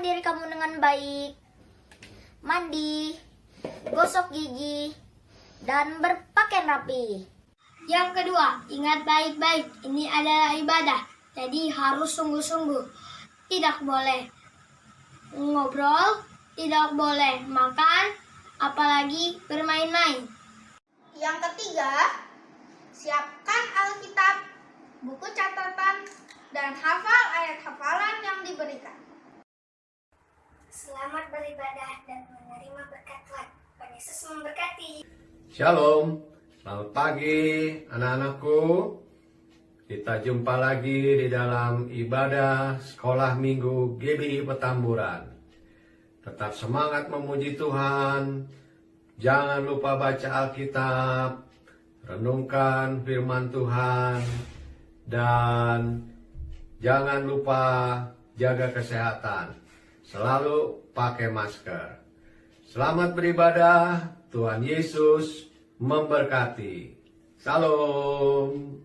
Bersihkan diri kamu dengan baik. Mandi, gosok gigi, dan berpakaian rapi. Yang kedua, ingat baik-baik, ini adalah ibadah, jadi harus sungguh-sungguh. Tidak boleh ngobrol, tidak boleh makan, apalagi bermain-main. Yang ketiga, siapkan Alkitab, buku catatan, dan hafal ayat hafalan yang diberikan. Selamat beribadah dan menerima berkat Tuhan. Tuhan Yesus memberkati. Shalom, selamat pagi anak-anakku. Kita jumpa lagi di dalam ibadah sekolah minggu GBI Petamburan. Tetap semangat memuji Tuhan. Jangan lupa baca Alkitab, renungkan firman Tuhan, dan jangan lupa jaga kesehatan. Selalu pakai masker. Selamat beribadah. Tuhan Yesus memberkati. Salam.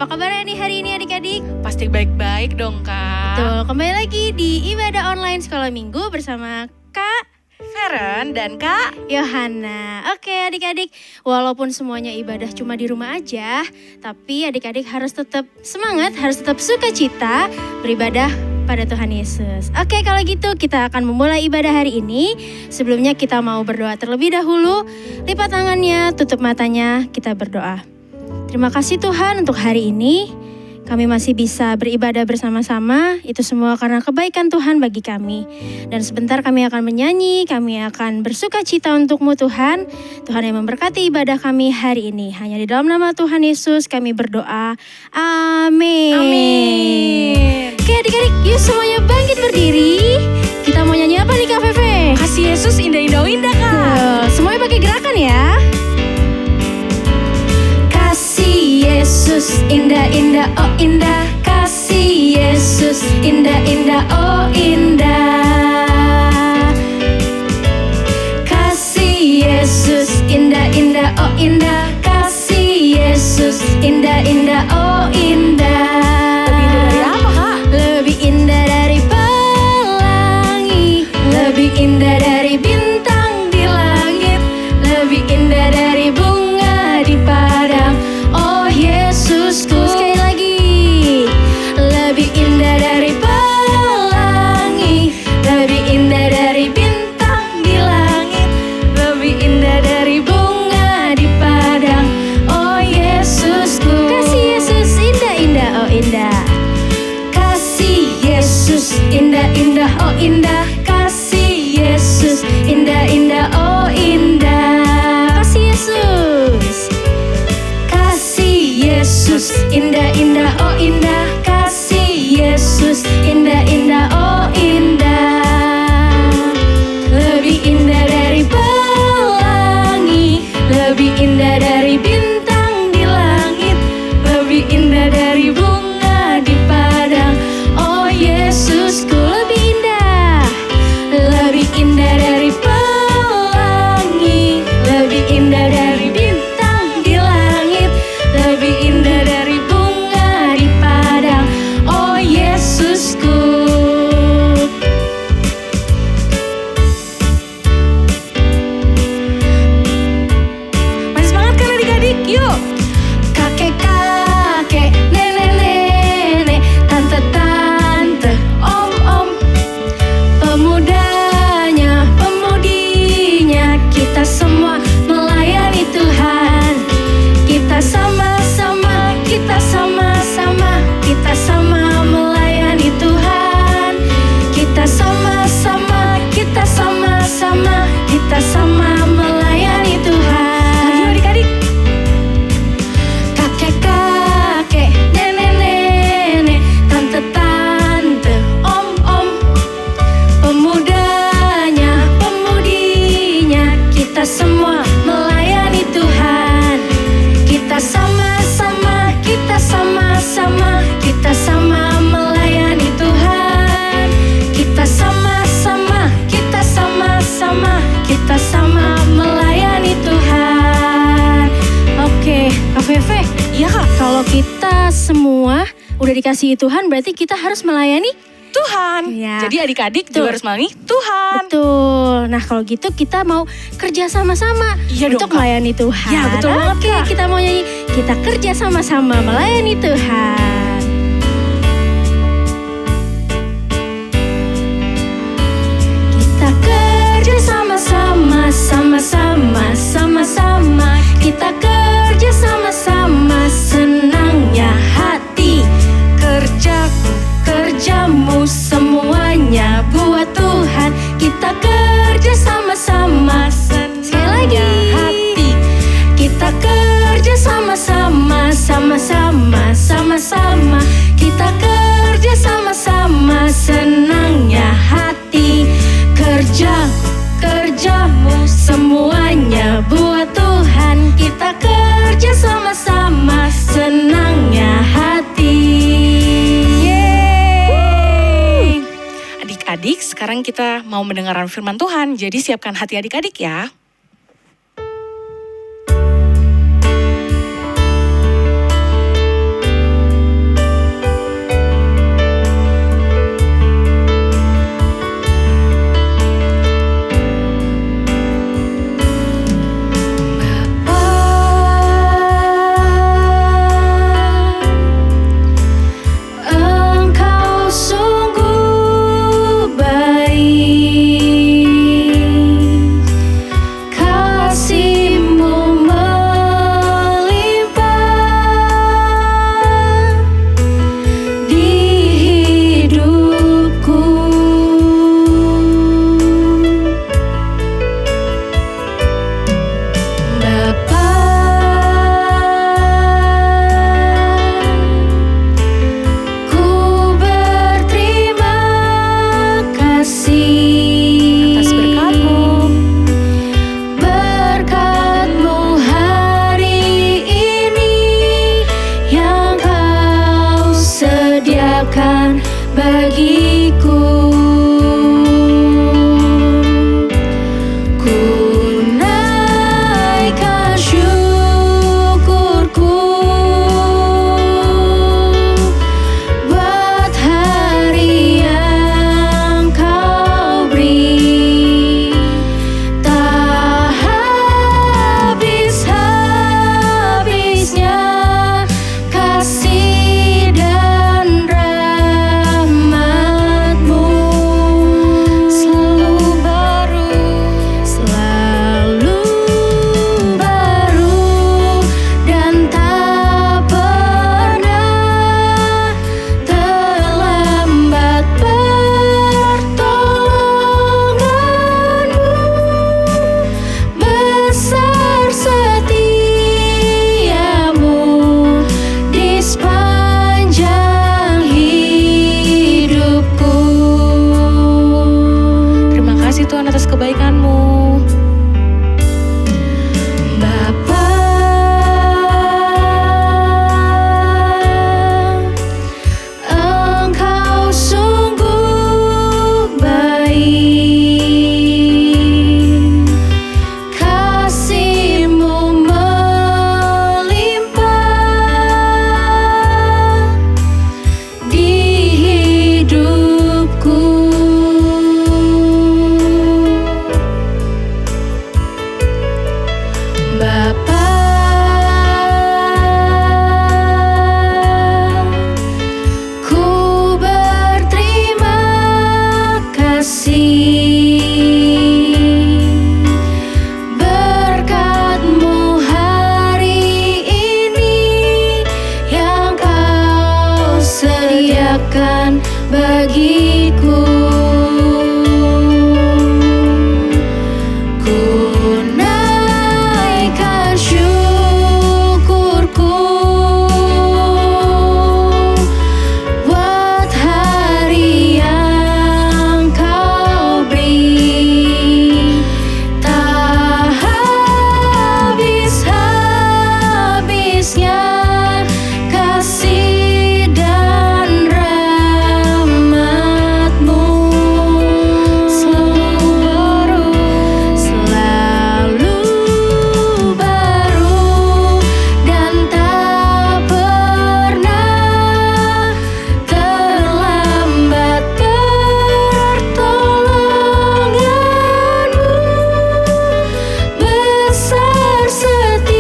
Apa kabarnya nih hari ini adik-adik? Pasti baik-baik dong, Kak. Betul, kembali lagi di Ibadah Online Sekolah Minggu bersama Kak Feren dan Kak. Yohana. Oke adik-adik, walaupun semuanya ibadah cuma di rumah aja, tapi adik-adik harus tetap semangat, harus tetap sukacita beribadah pada Tuhan Yesus. Oke, kalau gitu kita akan memulai ibadah hari ini. Sebelumnya kita mau berdoa terlebih dahulu. Lipat tangannya, tutup matanya, kita berdoa. Terima kasih Tuhan untuk hari ini. Kami masih bisa beribadah bersama-sama, itu semua karena kebaikan Tuhan bagi kami. Dan sebentar kami akan menyanyi, kami akan bersuka cita untuk-Mu Tuhan. Tuhan yang memberkati ibadah kami hari ini. Hanya di dalam nama Tuhan Yesus kami berdoa. Amin. Amin. Oke adik-adik, yuk semuanya bangkit berdiri. Kita mau nyanyi apa nih Kak Feve? Kasih Yesus indah-indah, indah, Kak. Semuanya pakai gerakan ya. Kasih Yesus indah-indah, oh indah. Kasih Yesus indah-indah, oh indah. Kasih Yesus indah-indah, oh indah. Kasih Yesus indah-indah, oh indah. Lebih indah dari apa, Kak? Lebih indah dari pelangi, lebih indah dari bintang di langit, lebih indah dari bunga di padang. Oh Yesusku, sekali lagi. Lebih indah dari pelangi, lebih indah dari bintang di langit, lebih indah dari bunga di padang. Oh Yesusku, kasih Yesus indah-indah, oh indah. Kasih Yesus indah-indah, oh indah. Kasih Yesus indah-indah, oh indah. Kasih Yesus. Kasih Yesus indah-indah, oh indah. Kasih Yesus indah-indah, oh indah. Lebih indah dari pelangi, lebih indah dari bintang di langit, lebih indah dari bunga di padang. Oh Yesusku, lebih indah. Lebih indah dari pelangi, lebih indah dari bintang di langit, lebih indah dari bunga di padang. Oh Yesusku. Masih semangat kan adik-adik? Yuk. Kakek-kakek, nenek-nenek, tante-tante, om-om, pemudanya, pemudinya, kita semua melayani Tuhan. Kita sama-sama, kita sama-sama, kita sama melayani Tuhan. Kita sama-sama, kita sama-sama, kita sama melayani Tuhan. Ayo adik-adik. Kakek-kakek, nenek-nenek, tante-tante, om-om, pemudanya, pemudinya, kita semua melayani Tuhan. Kita sama-sama, kita sama-sama, kita sama melayani Tuhan. Kita sama-sama, kita sama-sama, kita sama melayani Tuhan. Oke, Kak Feve. Iya, Kak. Kalau kita semua udah dikasihi Tuhan, berarti kita harus melayani. Tuhan. Iya. Jadi adik-adik Betul. juga harus melayani Tuhan. Betul. Nah kalau gitu kita mau kerja sama-sama Iya untuk dong, Kak. melayani Tuhan. Iya, betul banget, Oke, Kak. kita mau nyanyi. Kita kerja sama-sama melayani Tuhan. Kita kerja sama-sama, sama-sama, sama-sama. Kita kerja sama-sama, senangnya hati. Kerjaku, kerjamu, semuanya buat Tuhan. Kita kerja sama-sama, senangnya hati. Kita kerja sama-sama, sama-sama, sama-sama. Kita kerja sama-sama, senangnya hati. Kerjamu, semuanya buat Tuhan. Kita kerja sama-sama, senangnya hati. Yeay. Adik-adik, sekarang kita mau mendengarkan firman Tuhan. Jadi siapkan hati adik-adik ya. sediakan bagiku. Ku naikkan syukurku buat hari yang Kau beri. Tak habis-habisnya kasih dan rahmat-Mu, selalu baru dan tak pernah terlambat pertolongan-Mu. Besar setiamu di sepanjang hidupku. Terima kasih Tuhan atas kebaikan-Mu. Bapa, Engkau sungguh baik, kasih-Mu melimpah di hidupku. Bapa, ku berterima kasih, berkat-Mu hari ini yang Kau sediakan bagiku. Ku naikkan syukurku buat hari yang Kau beri. Tak habis-habisnya kasih dan rahmat-Mu, selalu baru dan tak pernah terlambat pertolongan-Mu. Besar setiamu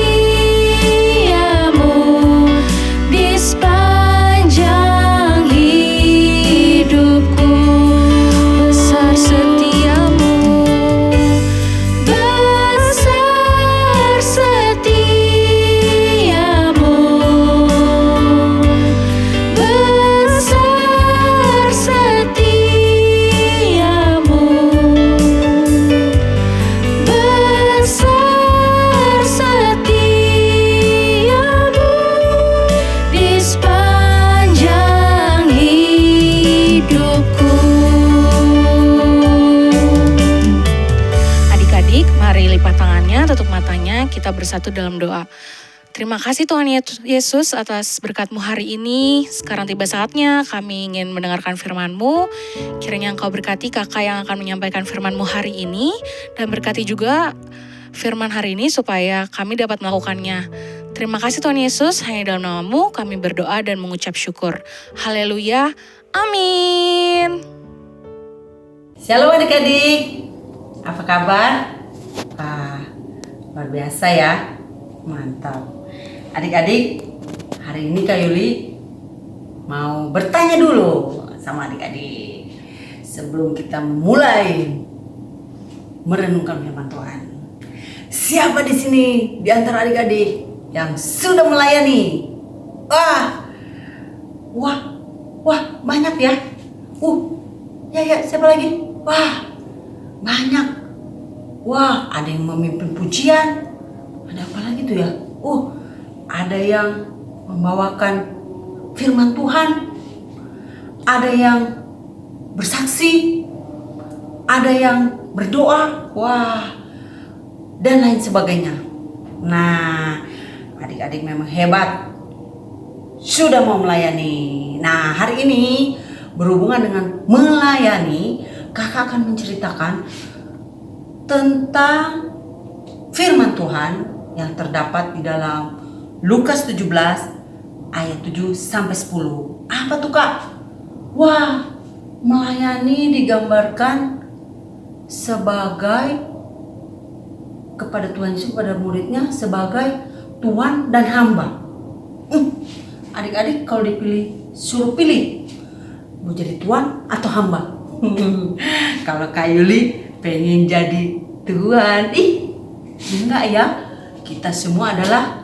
di sepanjang hidupku. Besar setiamu, besar setiamu, besar setiamu, besar setiamu di sepanjang hidupku. Adik-adik, mari lipat tangannya, tutup matanya, kita bersatu dalam doa. Terima kasih Tuhan Yesus atas berkat-Mu hari ini. Sekarang tiba saatnya kami ingin mendengarkan firman-Mu. Kiranya Engkau berkati kakak yang akan menyampaikan firman-Mu hari ini. Dan berkati juga firman hari ini supaya kami dapat melakukannya. Terima kasih Tuhan Yesus, hanya dalam nama-Mu kami berdoa dan mengucap syukur. Haleluya, amin. Shalom adik-adik, apa kabar? Luar biasa ya, mantap. Adik-adik, hari ini Kak Yuli mau bertanya dulu sama adik-adik sebelum kita mulai merenungkan firman Tuhan. Siapa di sini di antara adik-adik yang sudah melayani? Wah, banyak ya. Ya, siapa lagi? Wah, banyak. Wah, ada yang memimpin pujian. Ada apa lagi tuh ya? Ada yang membawakan firman Tuhan. Ada yang bersaksi. Ada yang berdoa. Wah, dan lain sebagainya. Nah, adik-adik memang hebat. Sudah mau melayani. Nah, hari ini berhubungan dengan melayani, kakak akan menceritakan tentang firman Tuhan yang terdapat di dalam Lukas 17 ayat 7 sampai 10. Apa tuh, Kak? Wah, melayani digambarkan sebagai kepada Tuhan Yesus, kepada muridnya sebagai tuan dan hamba. Adik-adik kalau dipilih, suruh pilih mau jadi tuan atau hamba. Kalau Kak Yuli pengen jadi tuan, enggak ya? Kita semua adalah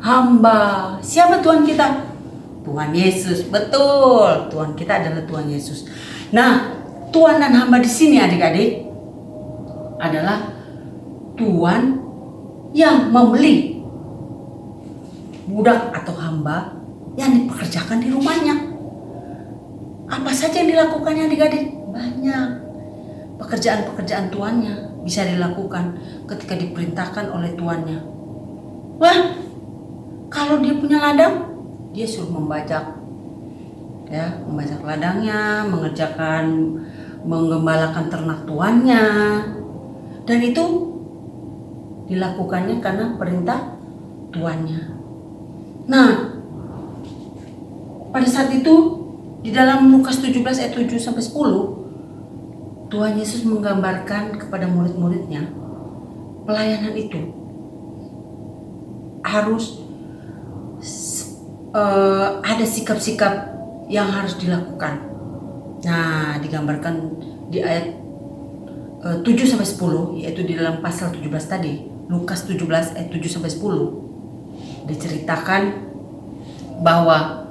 hamba. Siapa Tuhan kita? Tuhan Yesus. Betul, Tuhan kita adalah Tuhan Yesus. Nah, tuan dan hamba di sini adik-adik adalah tuan yang membeli budak atau hamba yang dipekerjakan di rumahnya. Apa saja yang dilakukannya adik-adik? Banyak. Pekerjaan-pekerjaan tuannya bisa dilakukan ketika diperintahkan oleh tuannya. Wah, kalau dia punya ladang, dia suruh membajak, ya, membajak ladangnya, menggembalakan ternak tuannya, dan itu dilakukannya karena perintah tuannya. Nah, pada saat itu di dalam Lukas 17 ayat 7 sampai 10, Tuhan Yesus menggambarkan kepada murid-muridnya pelayanan itu harus ada sikap-sikap yang harus dilakukan. Nah, digambarkan di ayat 7 sampai 10, yaitu di dalam pasal 17 tadi, Lukas 17 ayat 7 sampai 10, diceritakan bahwa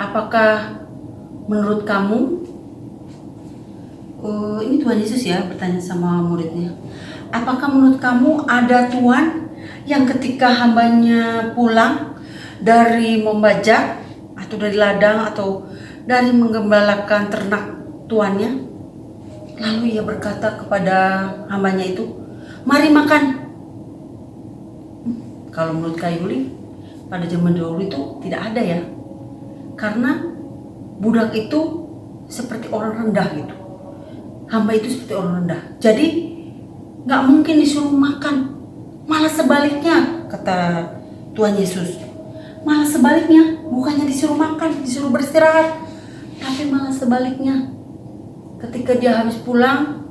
apakah menurut kamu, ini Tuhan Yesus ya bertanya sama muridnya, apakah menurut kamu ada tuan yang ketika hambanya pulang dari membajak atau dari ladang atau dari menggembalakan ternak tuannya, lalu ia berkata kepada hambanya itu, mari makan. Kalau menurut Kak Yuli, pada zaman dahulu itu tidak ada ya, karena budak itu seperti orang rendah gitu, hamba itu seperti orang rendah, jadi nggak mungkin disuruh makan. Malah sebaliknya, kata Tuhan Yesus, malah sebaliknya, bukannya disuruh makan, disuruh beristirahat, tapi malah sebaliknya, ketika dia habis pulang,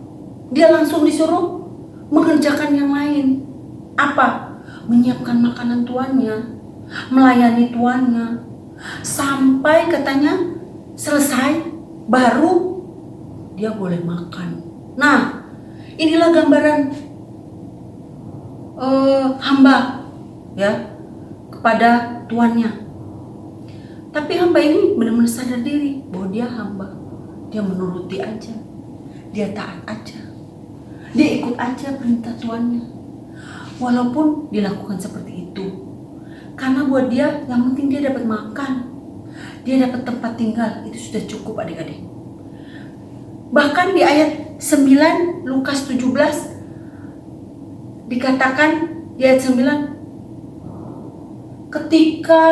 dia langsung disuruh mengerjakan yang lain. Apa? Menyiapkan makanan tuannya, melayani tuannya, sampai katanya selesai, baru dia boleh makan. Nah, inilah gambaran hamba ya kepada tuannya. Tapi hamba ini benar-benar sadar diri bahwa dia hamba. Dia menuruti aja, dia taat aja, dia ikut aja perintah tuannya, walaupun dilakukan seperti itu. Karena buat dia yang penting dia dapat makan, dia dapat tempat tinggal, itu sudah cukup adik-adik. Bahkan di ayat 9 Lukas 17 dikatakan di ayat 9, ketika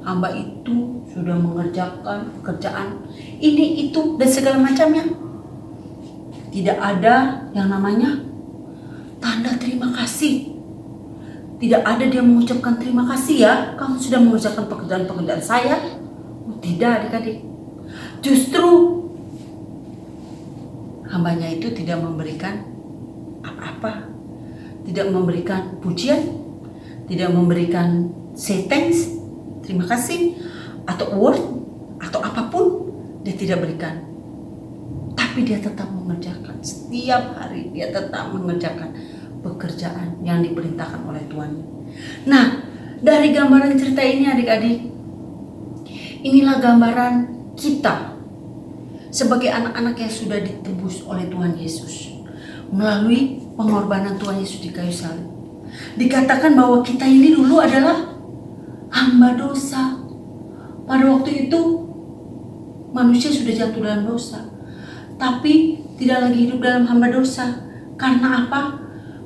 hamba itu sudah mengerjakan pekerjaan ini, itu, dan segala macamnya, tidak ada yang namanya tanda terima kasih. Tidak ada dia mengucapkan terima kasih ya, kamu sudah mengerjakan pekerjaan-pekerjaan saya. Tidak adik-adik. Justru hambanya itu tidak memberikan apa-apa, tidak memberikan pujian, tidak memberikan say thanks, terima kasih, atau award, atau apapun, dia tidak berikan. Tapi dia tetap mengerjakan, setiap hari dia tetap mengerjakan pekerjaan yang diperintahkan oleh Tuhannya. Nah, dari gambaran cerita ini adik-adik, inilah gambaran kita sebagai anak-anak yang sudah ditebus oleh Tuhan Yesus melalui pengorbanan Tuhan Yesus di kayu salib. Dikatakan bahwa kita ini dulu adalah hamba dosa. Pada waktu itu manusia sudah jatuh dalam dosa, tapi tidak lagi hidup dalam hamba dosa. Karena apa?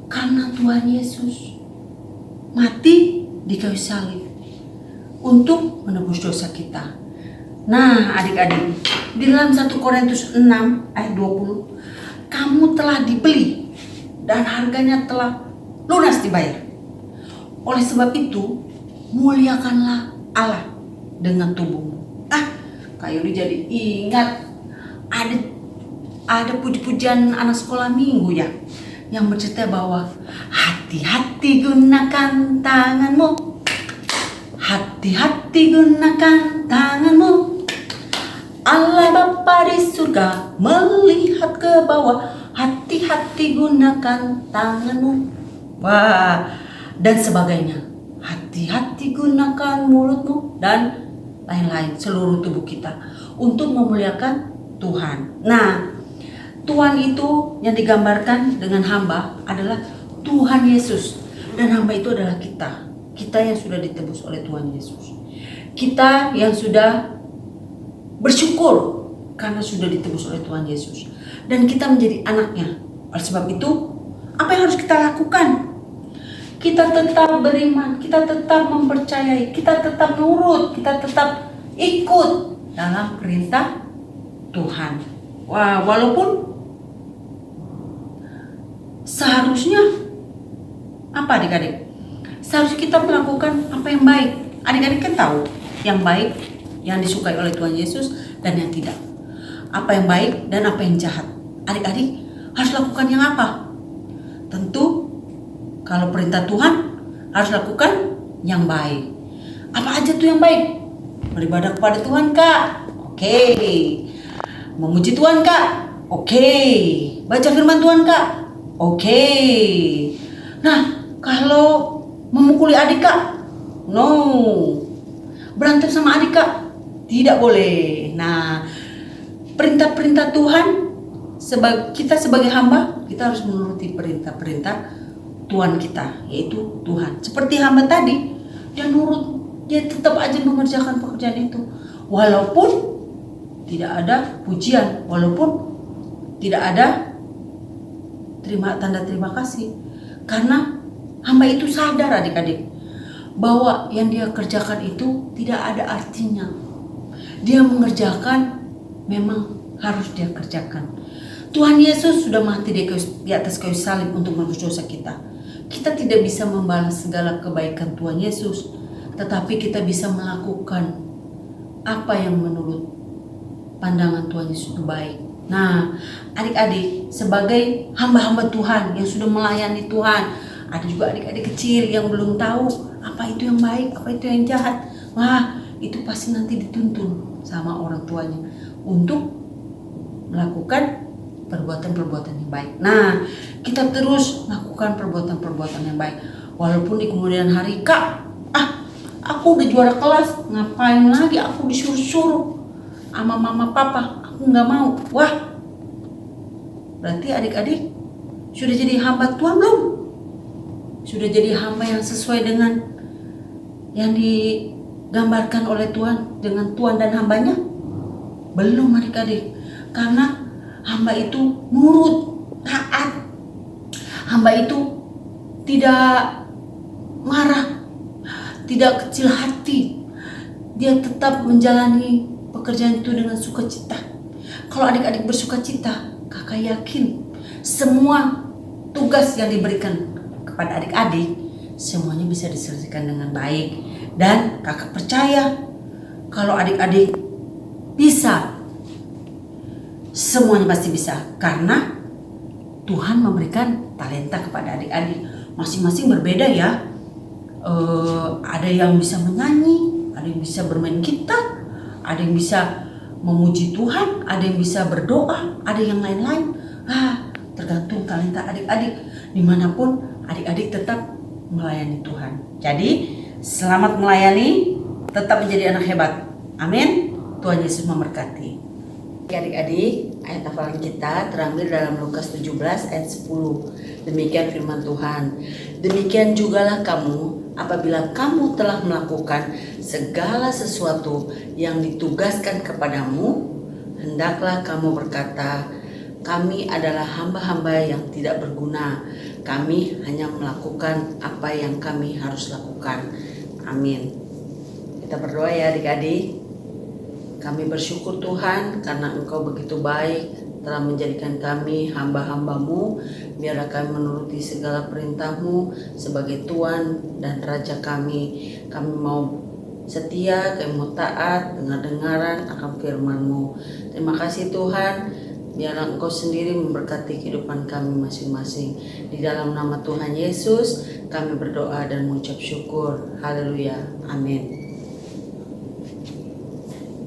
Karena Tuhan Yesus mati di kayu salib untuk menebus dosa kita. Nah, adik-adik, di dalam 1 Korintus 6 ayat 20, kamu telah dibeli dan harganya telah lunas dibayar. Oleh sebab itu, muliakanlah Allah dengan tubuhmu. Kak Yuli jadi ingat ada puji-pujian anak sekolah minggu ya, yang bercerita bahwa hati-hati gunakan tanganmu, hati-hati gunakan tanganmu. Allah Bapa di surga melihat ke bawah, hati-hati gunakan tanganmu. Wah, dan sebagainya. Hati-hati gunakan mulutmu dan lain-lain, seluruh tubuh kita untuk memuliakan Tuhan. Nah, Tuhan itu yang digambarkan dengan hamba adalah Tuhan Yesus, dan hamba itu adalah kita. Kita yang sudah ditebus oleh Tuhan Yesus. Kita yang sudah bersyukur karena sudah ditebus oleh Tuhan Yesus, dan kita menjadi anaknya. Oleh sebab itu, apa yang harus kita lakukan? Kita tetap beriman, kita tetap mempercayai, kita tetap nurut, kita tetap ikut dalam perintah Tuhan. Wah, walaupun seharusnya apa adik-adik? Seharusnya kita melakukan apa yang baik. Adik-adik kan tahu yang baik, yang disukai oleh Tuhan Yesus, dan yang tidak. Apa yang baik dan apa yang jahat. Adik-adik harus lakukan yang apa? Tentu kalau perintah Tuhan harus lakukan yang baik. Apa aja tuh yang baik? Beribadah kepada Tuhan, Kak. Oke. Memuji Tuhan, Kak. Oke. Baca firman Tuhan, Kak. Oke. Nah, kalau memukuli adik, Kak? No. Berantem sama adik, Kak? Tidak boleh. Nah, perintah-perintah Tuhan, kita sebagai hamba, kita harus menuruti perintah-perintah Tuhan kita, yaitu Tuhan. Seperti hamba tadi, dia nurut, dia tetap aja mengerjakan pekerjaan itu, walaupun tidak ada pujian, walaupun tidak ada tanda terima kasih, karena hamba itu sadar adik-adik bahwa yang dia kerjakan itu tidak ada artinya. Dia mengerjakan memang harus dia kerjakan. Tuhan Yesus sudah mati di atas kayu salib untuk menebus dosa kita. Kita tidak bisa membalas segala kebaikan Tuhan Yesus, tetapi kita bisa melakukan apa yang menurut pandangan Tuhan Yesus itu baik. Nah, adik-adik, sebagai hamba-hamba Tuhan yang sudah melayani Tuhan, ada juga adik-adik kecil yang belum tahu apa itu yang baik, apa itu yang jahat. Wah, itu pasti nanti dituntun sama orang tuanya untuk melakukan perbuatan-perbuatan yang baik. Nah, kita terus lakukan perbuatan-perbuatan yang baik. Walaupun di kemudian hari, Kak, aku udah juara kelas, ngapain lagi aku disuruh-suruh sama mama papa, aku nggak mau. Wah, berarti adik-adik sudah jadi hamba Tuhan belum? Sudah jadi hamba yang sesuai dengan yang digambarkan oleh Tuhan, dengan Tuhan dan hambanya? Belum adik-adik, karena hamba itu nurut, taat. Hamba itu tidak marah, tidak kecil hati. Dia tetap menjalani pekerjaan itu dengan sukacita. Kalau adik-adik bersukacita, kakak yakin semua tugas yang diberikan kepada adik-adik semuanya bisa diselesaikan dengan baik. Dan kakak percaya kalau adik-adik bisa, semuanya pasti bisa, karena Tuhan memberikan talenta kepada adik-adik. Masing-masing berbeda ya. Ada yang bisa menyanyi, ada yang bisa bermain gitar, ada yang bisa memuji Tuhan, ada yang bisa berdoa, ada yang lain-lain. Tergantung talenta adik-adik. Dimanapun adik-adik tetap melayani Tuhan. Jadi selamat melayani, tetap menjadi anak hebat. Amin. Tuhan Yesus memberkati. Adik-adik, ayat hafalan kita terambil dalam Lukas 17 ayat 10. Demikian firman Tuhan. Demikian jugalah kamu apabila kamu telah melakukan segala sesuatu yang ditugaskan kepadamu, hendaklah kamu berkata, kami adalah hamba-hamba yang tidak berguna. Kami hanya melakukan apa yang kami harus lakukan. Amin. Kita berdoa ya adik-adik. Kami bersyukur Tuhan karena Engkau begitu baik telah menjadikan kami hamba-hambamu. Biarlah kami menuruti segala perintah-Mu sebagai Tuhan dan Raja kami. Kami mau setia, kami mau taat, dengar-dengaran akan firman-Mu. Terima kasih Tuhan. Biarlah Engkau sendiri memberkati kehidupan kami masing-masing. Di dalam nama Tuhan Yesus kami berdoa dan mengucap syukur. Haleluya. Amin.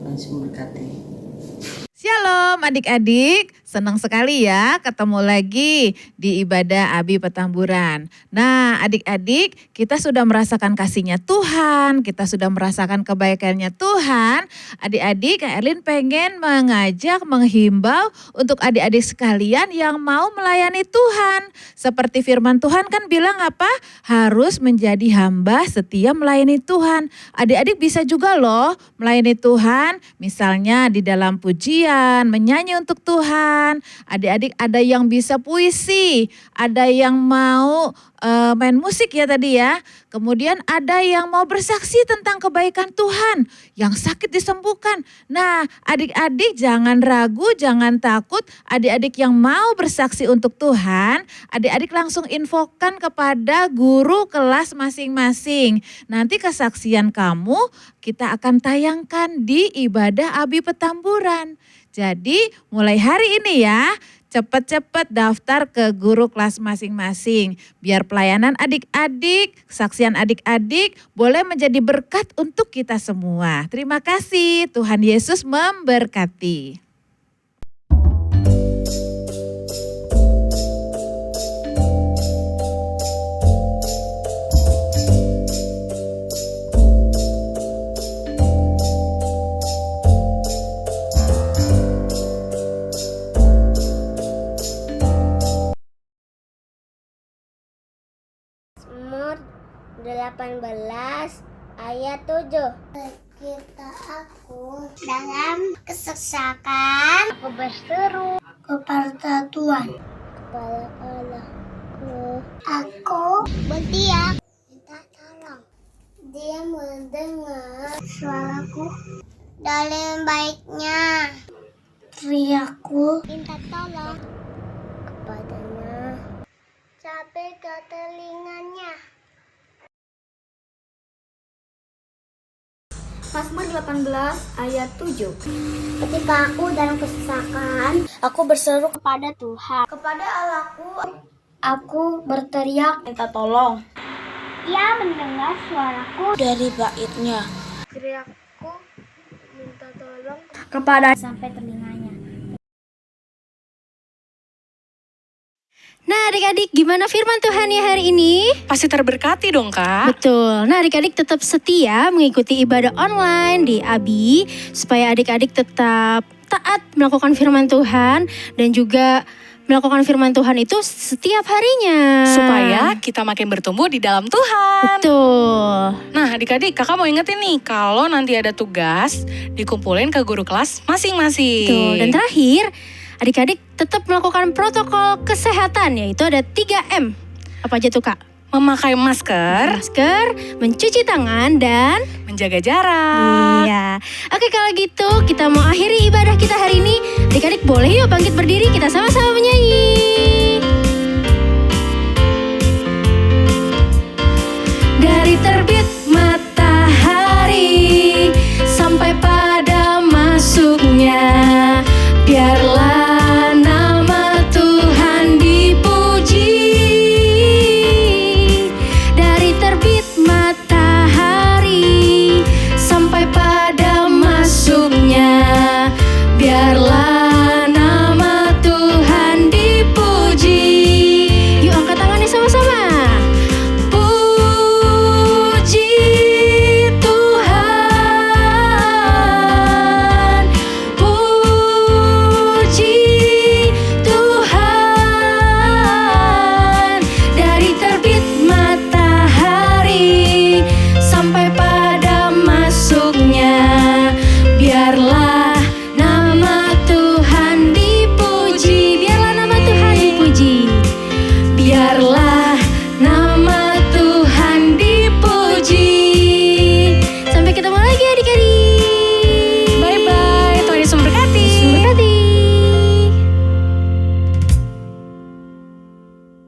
Tuhan memberkati. Shalom adik-adik, senang sekali ya ketemu lagi di ibadah Abi Petamburan. Nah adik-adik, kita sudah merasakan kasihnya Tuhan, kita sudah merasakan kebaikannya Tuhan. Adik-adik, Kak Erlin pengen mengajak, menghimbau untuk adik-adik sekalian yang mau melayani Tuhan. Seperti firman Tuhan kan bilang apa? Harus menjadi hamba setia melayani Tuhan. Adik-adik bisa juga loh melayani Tuhan, misalnya di dalam pujian, menyanyi untuk Tuhan. Adik-adik ada yang bisa puisi, ada yang mau main musik ya tadi ya. Kemudian ada yang mau bersaksi tentang kebaikan Tuhan, yang sakit disembuhkan. Nah adik-adik jangan ragu, jangan takut. Adik-adik yang mau bersaksi untuk Tuhan, adik-adik langsung infokan kepada guru kelas masing-masing. Nanti kesaksian kamu kita akan tayangkan di ibadah Abi Petamburan. Jadi mulai hari ini ya, cepat-cepat daftar ke guru kelas masing-masing. Biar pelayanan adik-adik, kesaksian adik-adik boleh menjadi berkat untuk kita semua. Terima kasih, Tuhan Yesus memberkati. Mazmur 18 ayat 7. Kita aku dalam kesesakan, aku berseru kepada Tuhan, kepada Allahku. Aku berteriak, minta tolong. Dia mendengar suaraku. Dalam baiknya teriakku, minta tolong kepadanya. Sampai ke telinganya. Mazmur 18 ayat 7. Ketika aku dalam kesesakan, aku berseru kepada Tuhan. Kepada Allahku, aku berteriak, Minta tolong. Ia mendengar suaraku dari baitnya. Teriakku, minta tolong Kepada sampai telinganya. Nah adik-adik gimana firman Tuhan ya hari ini? Pasti terberkati dong Kak. Betul, nah adik-adik tetap setia mengikuti ibadah online di Abi supaya adik-adik tetap taat melakukan firman Tuhan dan juga melakukan firman Tuhan itu setiap harinya. Supaya kita makin bertumbuh di dalam Tuhan. Betul. Nah adik-adik kakak mau ingetin nih kalau nanti ada tugas dikumpulin ke guru kelas masing-masing. Betul, dan terakhir adik-adik tetap melakukan protokol kesehatan yaitu ada 3M. Apa aja tuh Kak? Memakai masker, mencuci tangan, dan menjaga jarak. Iya. Oke kalau gitu kita mau akhiri ibadah kita hari ini. Adik-adik boleh yuk bangkit berdiri kita sama-sama menyanyi.